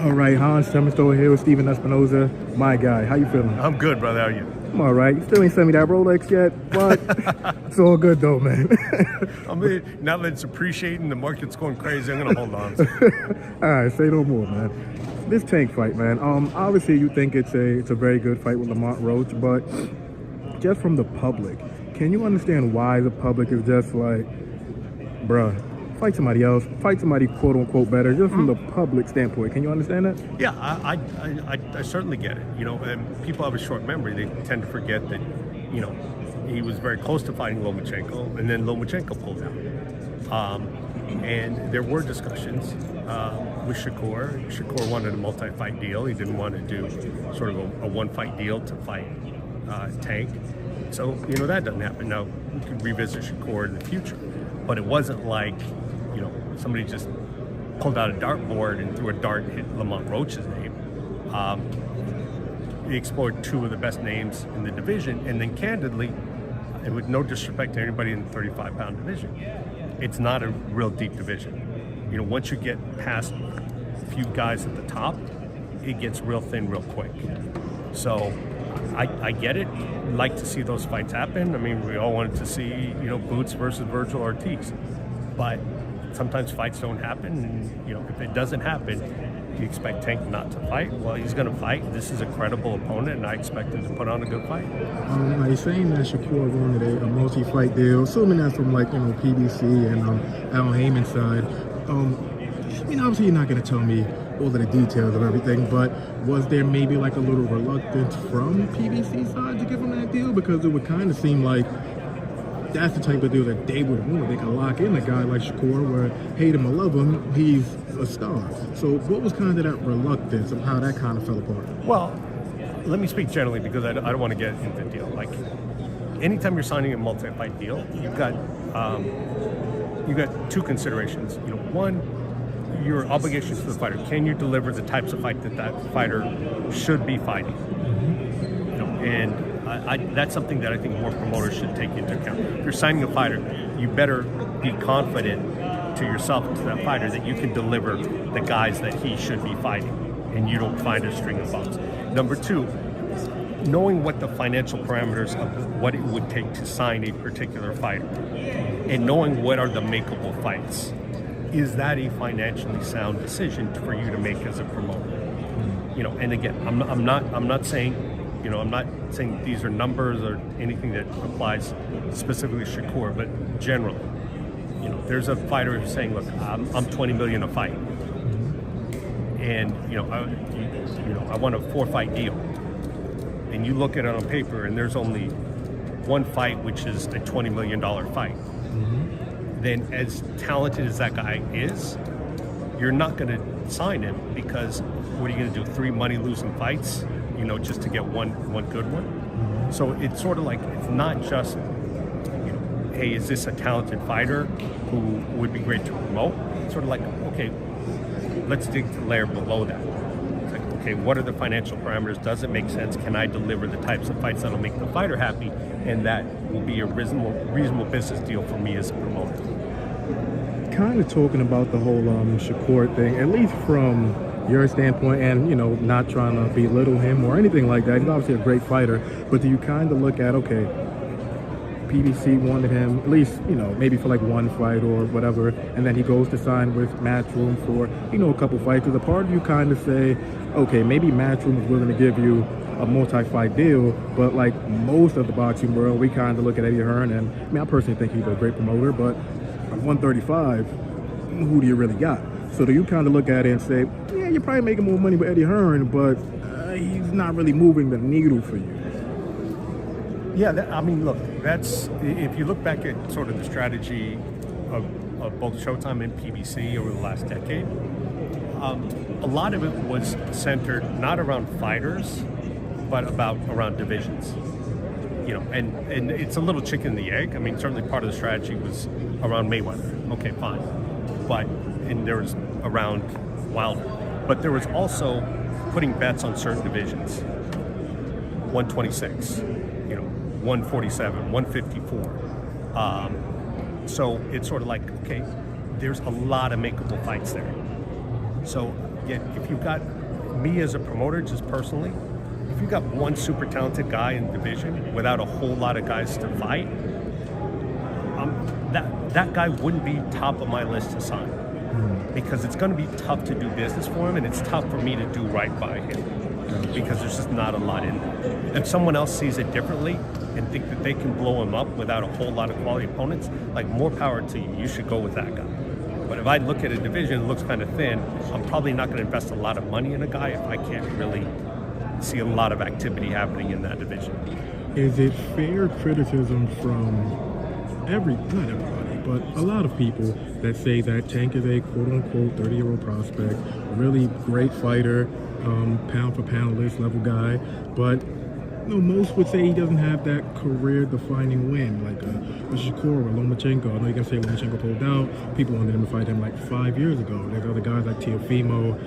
All right, Hans Simmons over here with Stephen Espinoza, my guy. How you feeling? I'm good, brother. How are you? I'm all right. You still ain't sent me that Rolex yet, but it's all good though, man. I mean, now that it's appreciating, the market's going crazy, I'm going to hold on to it. All right, say no more, man. This Tank fight, man. Obviously you think it's a very good fight with Lamont Roach, but just from the public, can you understand why the public is just like, bruh, fight somebody else, fight somebody quote unquote better, just from the public standpoint? Can you understand that? Yeah, I certainly get it. You know, and people have a short memory. They tend to forget that, you know, he was very close to fighting Lomachenko, and then Lomachenko pulled out. And there were discussions with Shakur. Shakur wanted a multi-fight deal. He didn't want to do sort of a one-fight deal to fight Tank. So, you know, that doesn't happen. Now, we could revisit Shakur in the future. But it wasn't like, you know, somebody just pulled out a dartboard and threw a dart and hit Lamont Roach's name. He explored two of the best names in the division, and then candidly, and with no disrespect to anybody in the 35-pound division, it's not a real deep division. You know, once you get past a few guys at the top, it gets real thin real quick. So I get it. Like to see those fights happen. I mean, we all wanted to see, you know, Boots versus Vergil Ortiz, but sometimes fights don't happen. And, you know, if it doesn't happen, you expect Tank not to fight. Well, he's going to fight. This is a credible opponent, and I expect him to put on a good fight. Are you saying that Shakur wanted a multi-fight deal, assuming that's from, like, you know, PBC and Al Heyman's side? I mean, obviously you're not going to tell me all of the details of everything, but was there maybe like a little reluctance from PBC side to give him that deal? Because it would kind of seem like that's the type of deal that they would want. They can lock in a guy like Shakur where, hate him or love him, he's a star. So what was kind of that reluctance of how that kind of fell apart? Well, let me speak generally because I don't want to get into the deal. Like, anytime you're signing a multi-fight deal, you've got two considerations. You know, one, your obligations to the fighter. Can you deliver the types of fight that fighter should be fighting? You know, and that's something that I think more promoters should take into account. If you're signing a fighter, you better be confident to yourself and to that fighter that you can deliver the guys that he should be fighting, and you don't find a string of bumps. Number two, knowing what the financial parameters of what it would take to sign a particular fighter, and knowing what are the makeable fights. Is that a financially sound decision for you to make as a promoter? You know, and again, I'm not saying, you know, I'm not saying these are numbers or anything that applies specifically to Shakur, but generally, you know, there's a fighter who's saying, look, I'm 20 million a fight, and I want a 4-fight deal, and you look at it on paper, and there's only one fight which is a $20 million fight. Then as talented as that guy is, you're not going to sign him because what are you going to do? 3 money-losing fights, you know, just to get one good one? So it's sort of like, it's not just, you know, hey, is this a talented fighter who would be great to promote? It's sort of like, okay, let's dig the layer below that. It's like, okay, what are the financial parameters? Does it make sense? Can I deliver the types of fights that'll make the fighter happy? And that will be a reasonable business deal for me as a promoter. Kind of talking about the whole Shakur thing, at least from your standpoint, and, you know, not trying to belittle him or anything like that. He's obviously a great fighter, but do you kind of look at, okay, PBC wanted him at least, you know, maybe for like one fight or whatever, and then he goes to sign with Matchroom for, you know, a couple fights. Does a part of you kind of say, okay, maybe Matchroom is willing to give you a multi-fight deal, but like most of the boxing world, we kind of look at Eddie Hearn, and I mean, I personally think he's a great promoter, but at 135, who do you really got? So do you kind of look at it and say, yeah, you're probably making more money with Eddie Hearn, but he's not really moving the needle for you? Yeah, I mean, look, that's, if you look back at sort of the strategy of both Showtime and PBC over the last decade, a lot of it was centered not around fighters, but around divisions. You know, and it's a little chicken and the egg. I mean, certainly part of the strategy was around Mayweather. Okay, fine. And there was around Wilder. But there was also putting bets on certain divisions. 126, you know, 147, 154. So it's sort of like, okay, there's a lot of makeable fights there. So again, if you've got me as a promoter, just personally, if you've got one super talented guy in the division without a whole lot of guys to fight, that guy wouldn't be top of my list to sign, because it's going to be tough to do business for him, and it's tough for me to do right by him, because there's just not a lot in there. If someone else sees it differently and think that they can blow him up without a whole lot of quality opponents, like, more power to you. You should go with that guy. But if I look at a division that looks kind of thin, I'm probably not going to invest a lot of money in a guy if I can't really see a lot of activity happening in that division. Is it fair criticism from not everybody, but a lot of people that say that Tank is a quote-unquote 30-year-old prospect, really great fighter, pound-for-pound list level guy, but most would say he doesn't have that career-defining win, like a Shakur or Lomachenko. I know you can say Lomachenko pulled out. People wanted him to fight him like 5 years ago. There's other guys like Teofimo.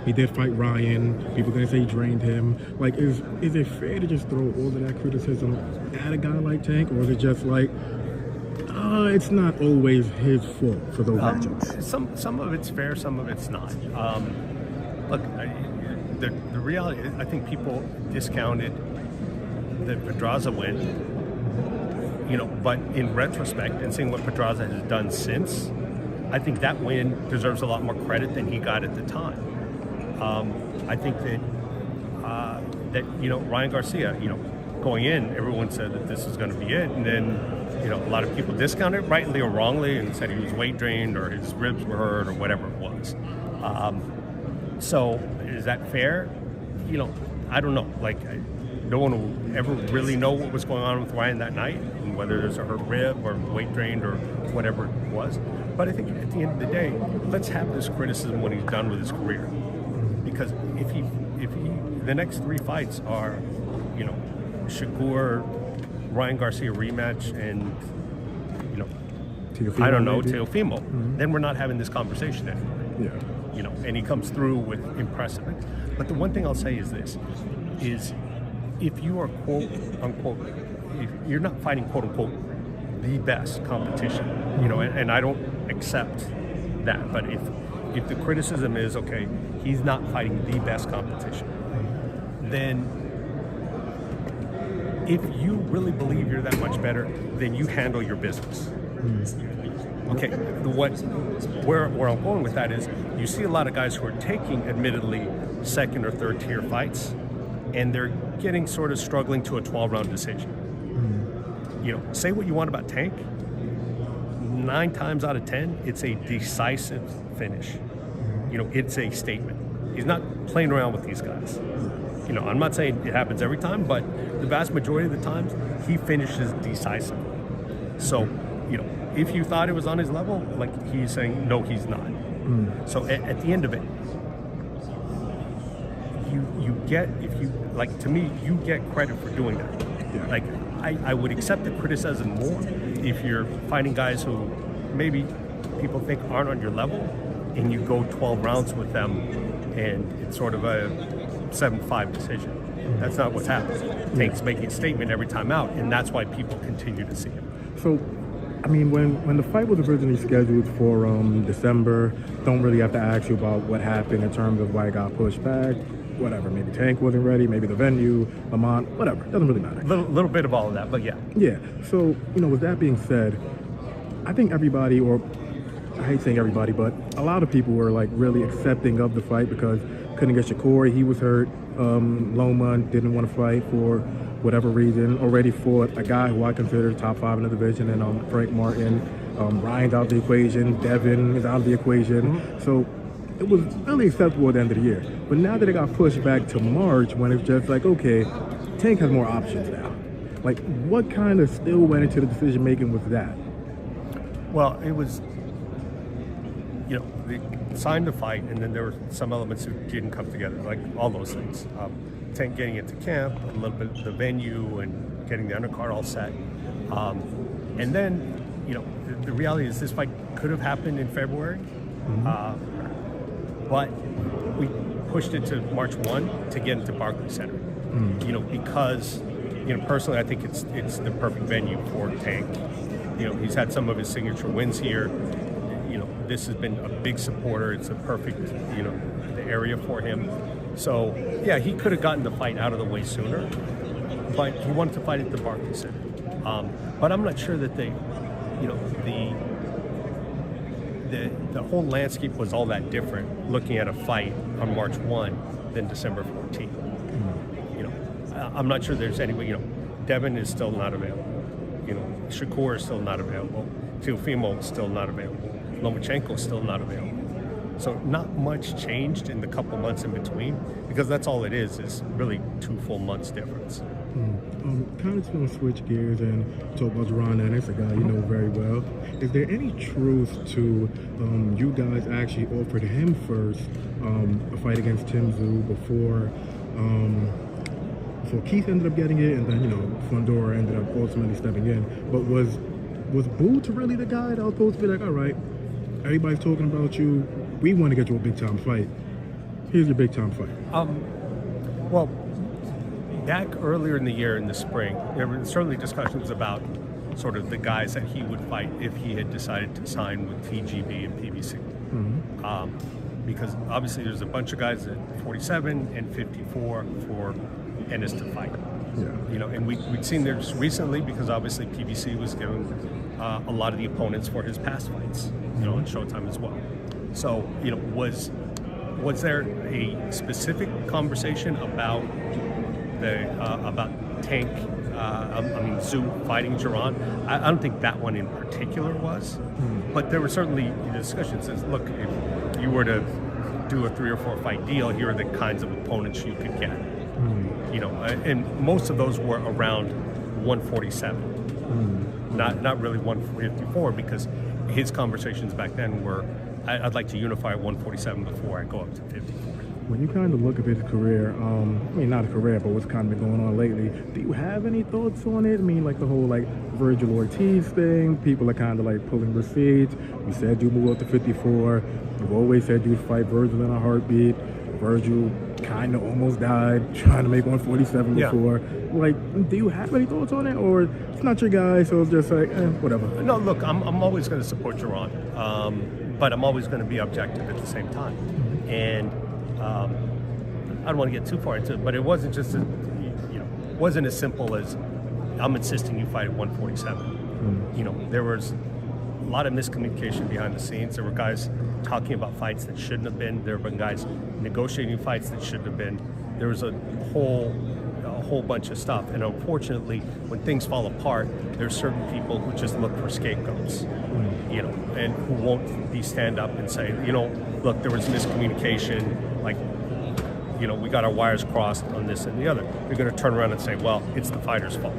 He did fight Ryan. People gonna say he drained him. Like, is it fair to just throw all of that criticism at a guy like Tank, or is it just like, it's not always his fault for those matchups? Some of it's fair, some of it's not. Look, the reality is, I think people discounted the Pedraza win, but in retrospect and seeing what Pedraza has done since, I think that win deserves a lot more credit than he got at the time. I think that Ryan Garcia, going in, everyone said that this is going to be it, and then a lot of people discounted it, rightly or wrongly, and said he was weight drained or his ribs were hurt or whatever it was. So is that fair? I don't know. Like, no one will ever really know what was going on with Ryan that night, and whether there's a hurt rib or weight drained or whatever it was. But I think at the end of the day, let's have this criticism when he's done with his career. Because if he the next 3 fights are, Shakur, Ryan Garcia rematch, and Teofimo, I don't know, maybe? Teofimo, then we're not having this conversation anymore. Yeah. And he comes through with impressiveness. But the one thing I'll say is this, is if you are quote unquote, if you're not fighting quote unquote the best competition, and I don't accept that, but if the criticism is, okay, he's not fighting the best competition, then if you really believe you're that much better, then you handle your business. Okay, where I'm going with that is, you see a lot of guys who are taking, admittedly, second or third tier fights, and they're getting sort of struggling to a 12-round decision. Say what you want about Tank, 9 times out of 10, it's a decisive finish. It's a statement. He's not playing around with these guys. I'm not saying it happens every time, but the vast majority of the times, he finishes decisively. So, if you thought it was on his level, like, he's saying, no, he's not. So at the end of it, you get, to me, you get credit for doing that. Yeah. Like, I would accept the criticism more if you're fighting guys who maybe people think aren't on your level, and you go 12 rounds with them, and it's sort of a 7-5 decision. That's not what's happening. Tank's making a statement every time out, and that's why people continue to see him. So, I mean, when the fight was originally scheduled for December, don't really have to ask you about what happened in terms of why it got pushed back. Whatever, maybe Tank wasn't ready, maybe the venue, Lamont, whatever, doesn't really matter. Little bit of all of that, but yeah. Yeah, so, with that being said, I think everybody, or I hate saying everybody, but a lot of people were like really accepting of the fight because couldn't get Shakur, he was hurt. Loma didn't want to fight for whatever reason. Already fought a guy who I consider top 5 in the division, and Frank Martin. Ryan's out of the equation. Devin is out of the equation. So it was really acceptable at the end of the year. But now that it got pushed back to March, when it's just like, okay, Tank has more options now. Like, what kind of still went into the decision making with that? Well, it was, they signed the fight, and then there were some elements that didn't come together, like all those things. Tank getting into camp, a little bit of the venue, and getting the undercard all set. And then, the reality is this fight could have happened in February, but we pushed it to March 1 to get into Barclays Center. Because, personally, I think it's the perfect venue for Tank. He's had some of his signature wins here. This has been a big supporter. It's a perfect, area for him. So, yeah, he could have gotten the fight out of the way sooner, but he wanted to fight at the Barclays Center. But I'm not sure that the whole landscape was all that different looking at a fight on March 1 than December 14th. I'm not sure there's anybody, Devin is still not available. Shakur is still not available. Teofimo is still not available. Lomachenko is still not available. So not much changed in the couple months in between, because that's all it is really 2 full months difference. Kind of just want to switch gears and talk about Jaron Ennis, a guy you know very well. Is there any truth to you guys actually offered him first a fight against Tim Tszyu before Keith ended up getting it, and then Fundora ended up ultimately stepping in? But was Boot really the guy that was supposed to be like, all right, everybody's talking about you, we want to get you a big time fight, here's your big time fight? Well, back earlier in the year, in the spring, there were certainly discussions about sort of the guys that he would fight if he had decided to sign with TGB and PBC. Because obviously there's a bunch of guys at 47 and 54 for Ennis to fight. And we'd seen this recently because obviously PBC was giving a lot of the opponents for his past fights, on Showtime as well. So, was there a specific conversation about Tank, Tszyu fighting Jaron? I don't think that one in particular was, but there were certainly discussions. Look, if you were to do a 3 or 4 fight deal, here are the kinds of opponents you could get. And most of those were around 147, not really 154, because his conversations back then were, I'd like to unify at 147 before I go up to 54. When you kind of look at his career, not a career, but what's kind of been going on lately, do you have any thoughts on it? Like the whole Vergil Ortiz thing, people are kind of pulling receipts. You said you move up to 54. You've always said you'd fight Vergil in a heartbeat. Vergil kind of almost died trying to make 147 before. Do you have any thoughts on it, or it's not your guy, so it's just whatever? No, look, I'm always going to support Jaron, but I'm always going to be objective at the same time. And I don't want to get too far into it, but it wasn't just wasn't as simple as I'm insisting you fight at 147. There was a lot of miscommunication behind the scenes. There were guys talking about fights that shouldn't have been. There have been guys negotiating fights that shouldn't have been. There was a whole bunch of stuff. And unfortunately, when things fall apart, there's certain people who just look for scapegoats, and who won't stand up and say, look, there was miscommunication, we got our wires crossed on this and the other. They're going to turn around and say, well, it's the fighter's fault,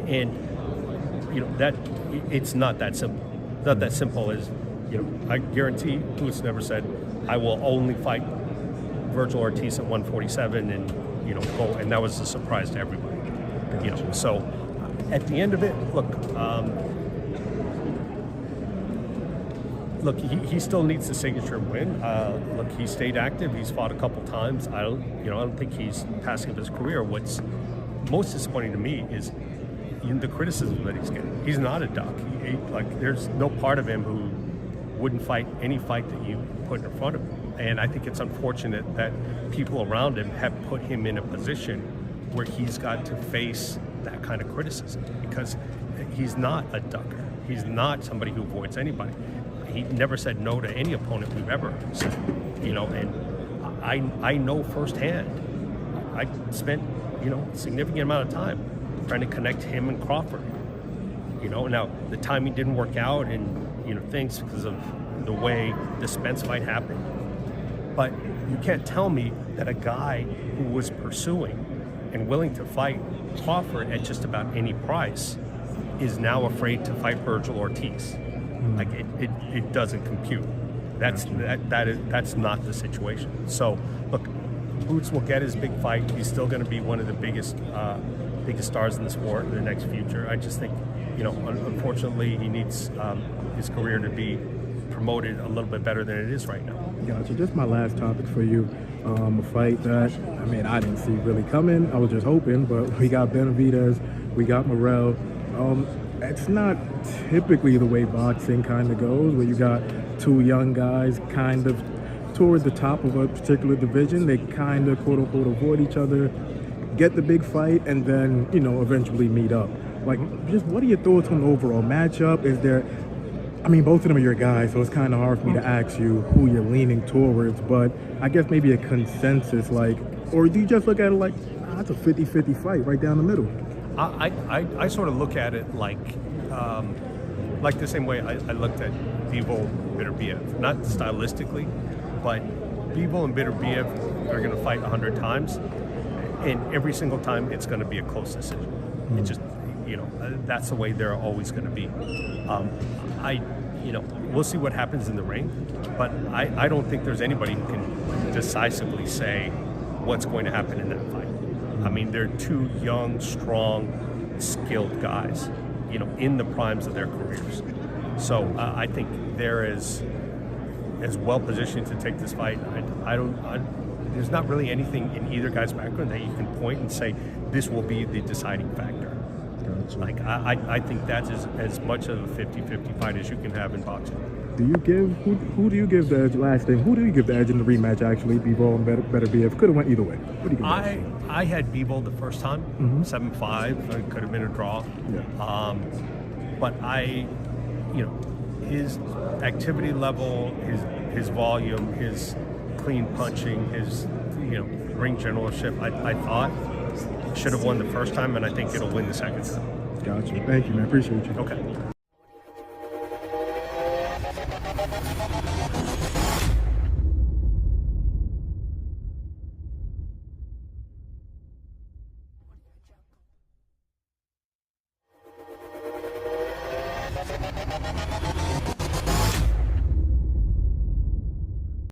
and that it's not that simple. Not that simple as, I guarantee Boots never said, I will only fight Vergil Ortiz at 147 and, go, and that was a surprise to everybody. Gotcha. So at the end of it, look, he still needs the signature win. Look, he stayed active. He's fought a couple times. I don't think he's passing up his career. What's most disappointing to me is the criticism that he's getting. He's not a duck. There's no part of him who wouldn't fight any fight that you put in front of him. And I think it's unfortunate that people around him have put him in a position where he's got to face that kind of criticism, because he's not a ducker. He's not somebody who avoids anybody. He never said no to any opponent we've ever seen, and I know firsthand. I spent, a significant amount of time trying to connect him and Crawford. Now the timing didn't work out, and things because of the way the Spence fight happened. But you can't tell me that a guy who was pursuing and willing to fight Crawford at just about any price is now afraid to fight Vergil Ortiz. It doesn't compute. That's not the situation. So look, Boots will get his big fight. He's still going to be one of the biggest stars in the sport in the next future. I just think, unfortunately, he needs his career to be promoted a little bit better than it is right now. Gotcha. Just my last topic for you. A fight that, I didn't see really coming. I was just hoping, but we got Benavidez, we got Morrell. It's not typically the way boxing kind of goes, where you got two young guys kind of toward the top of a particular division, they kind of quote unquote avoid each other, get the big fight, and then, you know, eventually meet up. Like, just what are your thoughts on the overall matchup? Is there, I mean, both of them are your guys, so it's kind of hard for me to ask you who you're leaning towards, but I guess maybe a consensus, like, or do you just look at it like, that's a 50-50 fight right down the middle? I sort of look at it like the same way I looked at Bivol Beterbiev, not stylistically, but Bivol and Beterbiev are going to fight 100 times, and every single time it's going to be a close decision. It just, you know, that's the way they're always going to be. We'll see what happens in the ring, but I don't think there's anybody who can decisively say what's going to happen in that fight. I mean, they're two young, strong, skilled guys, you know, in the primes of their careers. So I think they're as well positioned to take this fight. There's not really anything in either guy's background that you can point and say this will be the deciding factor. Gotcha. Like I think that's as much of a 50-50 fight as you can have in boxing. Do you give who do you give the edge? Last thing, who do you give the edge in the rematch? Actually, Bivol and Beterbiev could have went either way. What do you give? I had Bivol the first time, 7-5. It could have been a draw. Yeah. But his activity level, his volume, his clean punching, his ring generalship, I thought should have won the first time, and I think it'll win the second time. Gotcha. Thank you, man. Appreciate you. Okay.